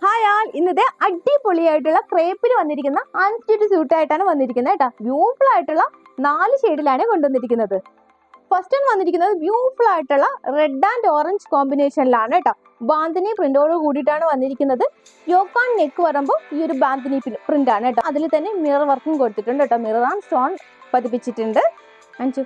Hi ആൾ, ഇന്നത്തെ അടിപൊളിയായിട്ടുള്ള ക്രേപ്പിന് വന്നിരിക്കുന്ന അൺസ്റ്റിച്ച് സ്യൂട്ടായിട്ടാണ് വന്നിരിക്കുന്നത് കേട്ടോ. ബ്യൂട്ടിഫുൾ ആയിട്ടുള്ള 4 ഷെയ്ഡിലാണ് കൊണ്ടുവന്നിരിക്കുന്നത്. ഫസ്റ്റ് വന്നിരിക്കുന്നത് ബ്യൂട്ടിഫുൾ ആയിട്ടുള്ള റെഡ് ആൻഡ് ഓറഞ്ച് കോമ്പിനേഷനിലാണ് കേട്ടോ. ബാന്തിനി പ്രിന്റോട് കൂടിയിട്ടാണ് വന്നിരിക്കുന്നത്. യോക്ക് ആൻഡ് നെക്ക് വരുമ്പോൾ ഈ ഒരു ബാന്തിനി പ്രിന്റ് ആണ് കേട്ടോ. അതിൽ തന്നെ മിറർ വർക്കും കൊടുത്തിട്ടുണ്ട് കേട്ടോ. മിറർ ആൻഡ് സ്റ്റോൺ പതിപ്പിച്ചിട്ടുണ്ട്. അഞ്ചു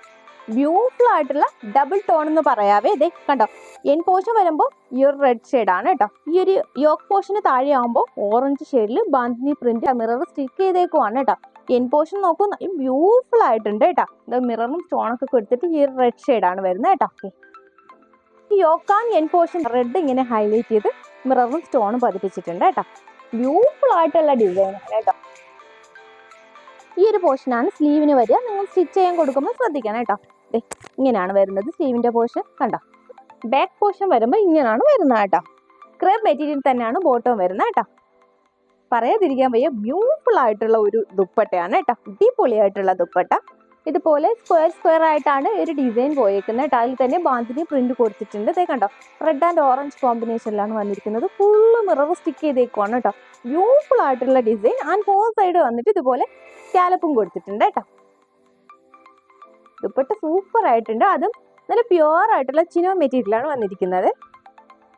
ബ്യൂട്ടിഫുൾ ആയിട്ടുള്ള ഡബിൾ ടോൺ എന്ന് പറയാവേ. ഇതേ കണ്ടോ, എൻ പോർഷൻ വരുമ്പോൾ ഈ ഒരു റെഡ് ഷെയ്ഡാണ് കേട്ടോ. ഈ ഒരു യോക്ക് പോർഷന് താഴെ ആകുമ്പോൾ ഓറഞ്ച് ഷെയ്ഡിൽ ബാന്തിനി പ്രിന്റ് മിറർ സ്റ്റിക്ക് ചെയ്തേക്കുവാണ് കേട്ടോ. എൻ പോർഷൻ നോക്കൂ, ബ്യൂട്ടിഫുൾ ആയിട്ടുണ്ട് കേട്ടോ. ഇത് മിററും സ്റ്റോണൊക്കെ കൊടുത്തിട്ട് ഈ ഒരു റെഡ് ഷെയ്ഡാണ് വരുന്നത് കേട്ടോ. ഈ yolk and N portion red ഇങ്ങനെ ഹൈലൈറ്റ് ചെയ്ത് മിററും സ്റ്റോണും പതിപ്പിച്ചിട്ടുണ്ട് കേട്ടോ. ബ്യൂട്ടിഫുൾ ആയിട്ടുള്ള ഡിസൈനാണ് കേട്ടോ. ഈ ഒരു പോർഷനാണ് സ്ലീവിന് വരിക. നിങ്ങൾ സ്റ്റിച്ച് ചെയ്യാൻ കൊടുക്കുമ്പോൾ ശ്രദ്ധിക്കണം കേട്ടോ. ഇങ്ങനെയാണ് വരുന്നത് സ്ലീവിന്റെ പോർഷൻ. കണ്ടോ, ബാക്ക് പോർഷൻ വരുമ്പോൾ ഇങ്ങനെയാണ് വരുന്നത് കേട്ടോ. ക്രേപ്പ് മെറ്റീരിയൽ തന്നെയാണ് ബോട്ടം വരുന്നത് കേട്ടോ. പറയാതിരിക്കാൻ വയ്യ, ബ്യൂട്ടിഫുൾ ആയിട്ടുള്ള ഒരു ദുപ്പട്ടയാണ് കേട്ടോ. അടിപൊളിയായിട്ടുള്ള ദുപ്പട്ട. ഇതുപോലെ സ്ക്വയർ ആയിട്ടാണ് ഒരു ഡിസൈൻ പോയേക്കുന്നത് കേട്ടോ. അതിൽ തന്നെ ബാന്തിനി പ്രിന്റ് കൊടുത്തിട്ടുണ്ട്. ഇതേ കണ്ടോ, റെഡ് ആൻഡ് ഓറഞ്ച് കോമ്പിനേഷനിലാണ് വന്നിരിക്കുന്നത്. ഫുള്ള് മിറർ സ്റ്റിക്ക് ചെയ്തേക്കുവാണ് കേട്ടോ. ബ്യൂട്ടിഫുൾ ആയിട്ടുള്ള ഡിസൈൻ. ആൻഡ് 4 സൈഡ് വന്നിട്ട് ഇതുപോലെ സ്കാലപ്പും കൊടുത്തിട്ടുണ്ട് കേട്ടോ. ദുപ്പട്ട സൂപ്പർ ആയിട്ടുണ്ട്. അതും നല്ല പ്യുവർ ആയിട്ടുള്ള ചിനോ മെറ്റീരിയലാണ് വന്നിരിക്കുന്നത്.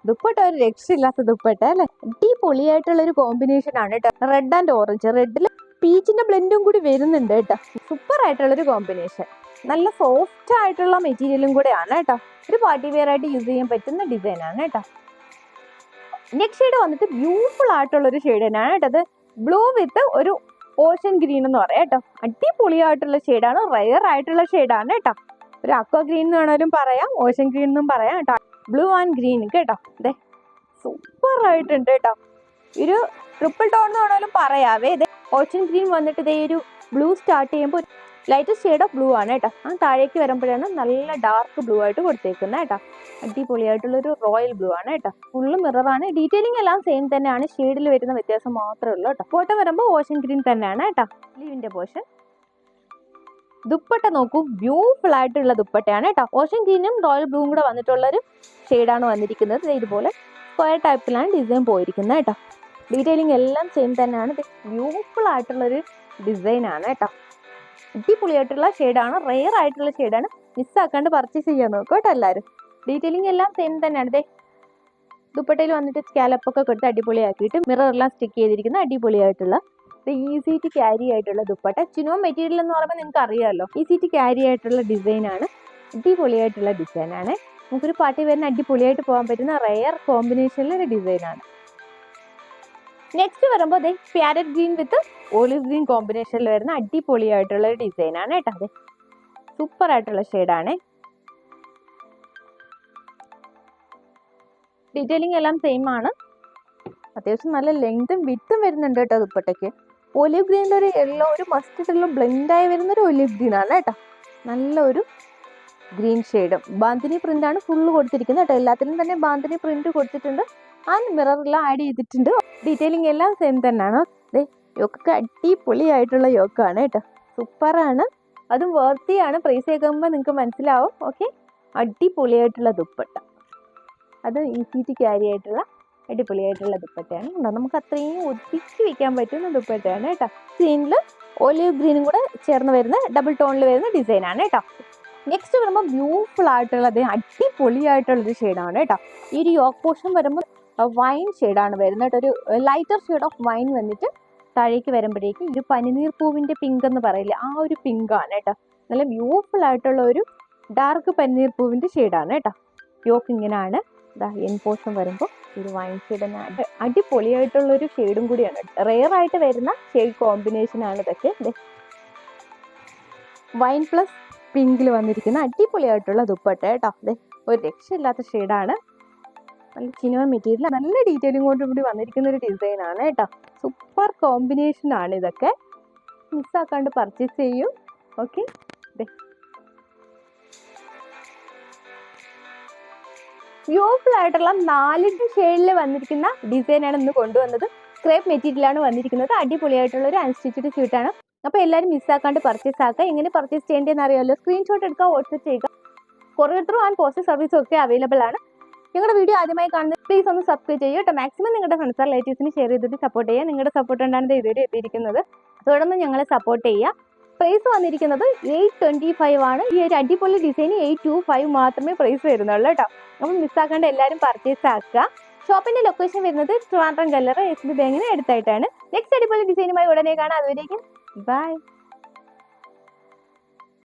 ദുപ്പട്ട ഒരു രക്ഷയില്ലാത്ത ദുപ്പട്ട അല്ലെ. അടിപൊളിയായിട്ടുള്ള ഒരു കോമ്പിനേഷൻ ആണ് കേട്ടോ. റെഡ് ആൻഡ് ഓറഞ്ച്, റെഡിൽ പീച്ചിന്റെ ബ്ലെൻഡും കൂടി വരുന്നുണ്ട് കേട്ടോ. സൂപ്പർ ആയിട്ടുള്ള ഒരു കോമ്പിനേഷൻ. നല്ല സോഫ്റ്റ് ആയിട്ടുള്ള മെറ്റീരിയലും കൂടെയാണ് കേട്ടോ. ഒരു പാർട്ടി വെയർ ആയിട്ട് യൂസ് ചെയ്യാൻ പറ്റുന്ന ഡിസൈൻ ആണ് കേട്ടോ. നെക്സ്റ്റ് ഷെയ്ഡ് വന്നിട്ട് ബ്യൂട്ടിഫുൾ ആയിട്ടുള്ള ഒരു ഷെയ്ഡ് തന്നെയാണ് കേട്ടോ. അത് ബ്ലൂ വിത്ത് ഒരു ഓഷൻ ഗ്രീൻ എന്ന് പറയാം കേട്ടോ. അടിപൊളിയായിട്ടുള്ള ഷെയ്ഡാണ്. റയർ ആയിട്ടുള്ള ഷെയ്ഡാണ് കേട്ടോ. ഒരു അക്വ ഗ്രീൻ എന്ന് വേണമെങ്കിലും പറയാം, ഓഷൻ ഗ്രീൻ എന്നും പറയാം കേട്ടോ. ബ്ലൂ ആൻഡ് ഗ്രീൻ കേട്ടോ. അതെ, സൂപ്പർ ആയിട്ടുണ്ട് കേട്ടോ. ഒരു ട്രിപ്പിൾ ടോൺ എന്ന് വേണമെങ്കിലും പറയാവേ. ഇതേ ഓഷൻ ഗ്രീൻ വന്നിട്ട് ഇതേ ഒരു ബ്ലൂ സ്റ്റാർട്ട് ചെയ്യുമ്പോൾ ലൈറ്റ് ഷെയ്ഡ് ഓഫ് ബ്ലൂ ആണ് കേട്ടോ. ആ താഴേക്ക് വരുമ്പോഴാണ് നല്ല ഡാർക്ക് ബ്ലൂ ആയിട്ട് കൊടുത്തേക്കുന്നത് കേട്ടോ. അടിപൊളിയായിട്ടുള്ളൊരു റോയൽ ബ്ലൂ ആണ് കേട്ടോ. ഫുള്ള് മിററാണ്. ഡീറ്റെയിലിംഗ് എല്ലാം സെയിം തന്നെയാണ്. ഷെയ്ഡിൽ വരുന്ന വ്യത്യാസം മാത്രമേ ഉള്ളൂ കേട്ടോ. ബോട്ടം വരുമ്പോൾ ഓഷൻ ഗ്രീൻ തന്നെയാണ് കേട്ടോ. ലീവിന്റെ പോർഷൻ. ദുപ്പട്ട നോക്കൂ, ബ്യൂട്ടിഫുൾ ആയിട്ടുള്ള ദുപ്പട്ടയാണ് കേട്ടോ. ഓഷൻ ഗ്രീനും റോയൽ ബ്ലൂവും കൂടെ വന്നിട്ടുള്ളൊരു ഷെയ്ഡാണ് വന്നിരിക്കുന്നത്. ഇതുപോലെ സ്ക്വയർ ടൈപ്പിലാണ് ഡിസൈൻ പോയിരിക്കുന്നത് കേട്ടോ. ഡീറ്റെയിലിംഗ് എല്ലാം സെയിം തന്നെയാണ്. ബ്യൂട്ടിഫുൾ ആയിട്ടുള്ളൊരു ഡിസൈനാണ് കേട്ടോ. അടിപൊളിയായിട്ടുള്ള ഷെയ്ഡാണ്. റെയർ ആയിട്ടുള്ള ഷെയ്ഡാണ്. മിസ്സാക്കാണ്ട് പർച്ചേസ് ചെയ്യാൻ നോക്കും കേട്ടോ എല്ലാവരും. ഡീറ്റെയിലിംഗ് എല്ലാം സെയിം തന്നെയാണ്. ഇതേ ദുപ്പട്ടയിൽ വന്നിട്ട് സ്കാലപ്പൊക്കെ കൊടുത്ത് അടിപൊളിയാക്കിയിട്ട് മിറർ എല്ലാം സ്റ്റിക്ക് ചെയ്തിരിക്കുന്ന അടിപൊളിയായിട്ടുള്ള ഈസി ടു ക്യാരി ആയിട്ടുള്ള ദുപ്പട്ട. ചിനോ മെറ്റീരിയൽ എന്ന് പറയുമ്പോൾ നിങ്ങൾക്ക് അറിയാമല്ലോ. ഈസി ടു ക്യാരി ആയിട്ടുള്ള ഡിസൈനാണ്. അടിപൊളിയായിട്ടുള്ള ഡിസൈനാണ്. നമുക്കൊരു പാർട്ടി വെയറിന് അടിപൊളിയായിട്ട് പോകാൻ പറ്റുന്ന റെയർ കോമ്പിനേഷനിലൊരു ഡിസൈനാണ്. നെക്സ്റ്റ് വരുമ്പോൾ അതെ parrot green with olive green കോമ്പിനേഷനിൽ വരുന്ന അടിപൊളിയായിട്ടുള്ള ഒരു ഡിസൈനാണ് കേട്ടോ. അതെ, സൂപ്പർ ആയിട്ടുള്ള ഷെയ്ഡാണ്. ഡീറ്റെയിലിംഗ് എല്ലാം സെയിം ആണ്. അത്യാവശ്യം നല്ല ലെങ്തും വിത്തും വരുന്നുണ്ട് കേട്ടോ ദുപ്പട്ടയ്ക്ക്. ഒലിവ് ഗ്രീനിൻ്റെ ഒരു യെല്ലോ, ഒരു മസ്റ്റിട്ടുള്ള ബ്ലെൻഡായി വരുന്നൊരു ഒലിവ് ഗ്രീൻ ആണ് കേട്ടോ. നല്ലൊരു ഗ്രീൻ ഷെയ്ഡും ബാന്തിനി പ്രിന്റ് ആണ് ഫുള്ള് കൊടുത്തിരിക്കുന്നത് കേട്ടോ. എല്ലാത്തിലും തന്നെ ബാന്തിനി പ്രിന്റ് കൊടുത്തിട്ടുണ്ട്. ആൻഡ് മിററെല്ലാം ആഡ് ചെയ്തിട്ടുണ്ട്. ഡീറ്റെയിലിംഗ് എല്ലാം സെയിം തന്നെയാണ്. യോക്കൊക്കെ അടിപൊളിയായിട്ടുള്ള യോക്കാണ് കേട്ടോ. സൂപ്പറാണ്. അതും വർത്തിയാണ്. പ്രൈസ് കേൾക്കുമ്പോൾ നിങ്ങൾക്ക് മനസ്സിലാവും. ഓക്കെ, അടിപൊളിയായിട്ടുള്ള ദുപ്പട്ട. അത് ഈസി ടു ക്യാരി ആയിട്ടുള്ള അടിപൊളിയായിട്ടുള്ള ദുപ്പട്ടയാണ്. നമുക്ക് അത്രയും ഒതുക്കി വെക്കാൻ പറ്റുന്ന ദുപ്പട്ടയാണ് കേട്ടോ. ഗ്രീനിൽ ഒലിവ് ഗ്രീനും കൂടെ ചേർന്ന് വരുന്ന ഡബിൾ ടോണിൽ വരുന്ന ഡിസൈനാണ് കേട്ടോ. നെക്സ്റ്റ് വരുമ്പോൾ ബ്യൂട്ടിഫുൾ ആയിട്ടുള്ളത് അടിപൊളിയായിട്ടുള്ളൊരു ഷെയ്ഡാണ് കേട്ടോ. ഈ ഒരു യോക്ക് പോർഷൻ വരുമ്പോൾ വൈൻ ഷെയ്ഡാണ് വരുന്നത് കേട്ടോ. ഒരു ലൈറ്റർ ഷെയ്ഡ് ഓഫ് വൈൻ വന്നിട്ട് താഴേക്ക് വരുമ്പോഴേക്കും ഒരു പനിനീർ പൂവിൻ്റെ പിങ്ക് എന്ന് പറയില്ലേ, ആ ഒരു പിങ്കാണ് കേട്ടോ. നല്ല ബ്യൂട്ടിഫുൾ ആയിട്ടുള്ള ഒരു ഡാർക്ക് പനിനീർ പൂവിൻ്റെ ഷെയ്ഡാണ് കേട്ടോ. യോക്ക് ഇങ്ങനെയാണ്. എൻ പോർഷൻ വരുമ്പോൾ ഒരു വൈൻ ഷെയ്ഡ് തന്നെ അടിപൊളിയായിട്ടുള്ളൊരു ഷെയ്ഡും കൂടിയാണ്. റെയർ ആയിട്ട് വരുന്ന ഷെയ്ഡ് കോമ്പിനേഷനാണ് ഇതൊക്കെ. വൈൻ പ്ലസ് പിങ്കിൽ വന്നിരിക്കുന്ന അടിപൊളിയായിട്ടുള്ള ദുപ്പട്ട കേട്ടോ. അതെ, ഒരു രക്ഷയില്ലാത്ത ഷെയ്ഡാണ്. നല്ല ചിനോ മെറ്റീരിയൽ, നല്ല ഡീറ്റെയിലിംഗോടും കൂടി വന്നിരിക്കുന്ന ഒരു ഡിസൈനാണ് കേട്ടോ. സൂപ്പർ കോമ്പിനേഷനാണ് ഇതൊക്കെ. മിസ്സാക്കാണ്ട് പർച്ചേസ് ചെയ്യൂ. ഓക്കെ, ബ്യൂട്ടിഫുൾ ആയിട്ടുള്ള 4 ഷെയ്ഡിൽ വന്നിരിക്കുന്ന ഡിസൈനാണ് ഇന്ന് കൊണ്ടുവന്നത്. ക്രേപ്പ് മെറ്റീരിയലാണ് വന്നിരിക്കുന്നത്. അടിപൊളിയായിട്ടുള്ള ഒരു അൺസ്റ്റിച്ചഡ് സ്യൂട്ടാണ്. അപ്പോൾ എല്ലാവരും മിസ്സാക്കാണ്ട് പർച്ചേസ് ആക്കുക. എങ്ങനെ പർച്ചേസ് ചെയ്യേണ്ടതെന്ന് അറിയാമല്ലോ. സ്ക്രീൻഷോട്ട് എടുക്കുക, വാട്സ്ആപ്പ് ചെയ്യുക. കൊറിയർ ത്രൂ ആൻഡ് പോസ്റ്റൽ സർവീസും ഒക്കെ അവൈലബിൾ ആണ്. ഞങ്ങളുടെ വീഡിയോ ആദ്യമായി കാണുന്നത് പ്ലീസ് ഒന്ന് സബ്സ്ക്രൈബ് ചെയ്യുക കേട്ടോ. മാക്സിമം നിങ്ങളുടെ ഫ്രണ്ട്സ് റിലേറ്റീവ്സിന് ഷെയർ ചെയ്തിട്ട് സപ്പോർട്ട് ചെയ്യുക. നിങ്ങളുടെ സപ്പോർട്ട് ഉണ്ടാകുന്നത് ഇതുവരെ എത്തിയിരിക്കുന്നത്. തുടർന്ന് ഞങ്ങളെ സപ്പോർട്ട് ചെയ്യുക. പ്രൈസ് വന്നിരിക്കുന്നത് 825 ആണ്. ഈ ഒരു അടിപൊളി ഡിസൈന് 825 മാത്രമേ പ്രൈസ് വരുന്നുള്ളൂ കേട്ടോ. അപ്പം മിസ്സാക്കാണ്ട് എല്ലാവരും പർച്ചേസ് ആക്കുക. ഷോപ്പിന്റെ ലൊക്കേഷൻ വരുന്നത് ട്രിവാൻഡ്രം കല്ലറ SB ബാങ്കിന് അടുത്തായിട്ടാണ്. നെക്സ്റ്റ് അടിപൊളി ഡിസൈനുമായി ഉടനെ കാണാം. അതുവരേക്കും ബൈ.